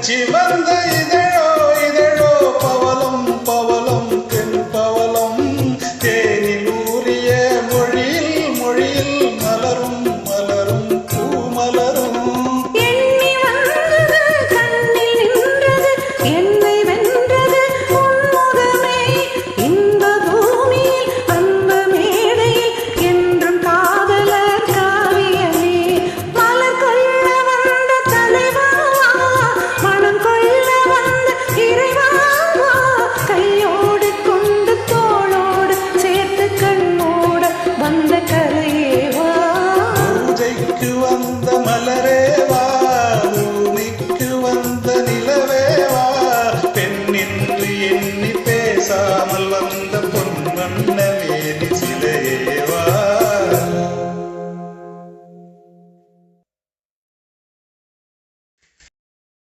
சிவந்த இதழோ இதழோ பவளம் பவளம் தென் பவளம் தேனில் ஊறிய மொழியில் மொழியில் மலரும் மலரும் பூ மலரும் எண்ணி வந்தது கண்ணில் நின்றது என்னை வென்றது உன்முகமே இந்த பூமியில் அந்த மேடையில் என்றும் காதலர் காவியமே மலர் கொள்ள வந்த தலைவா மனம் கொள்ள வந்த இறைவா கையோடு கொண்டு தோளோடு சேர்த்து கண்ணோடு வந்த கலையேவா பூஜைக்கு வந்த மலரேவா பூமிக்கு வந்த நிலவேவா பெண் என்று எண்ணி பேசாமல் வந்த பொன்வண்ண வேலி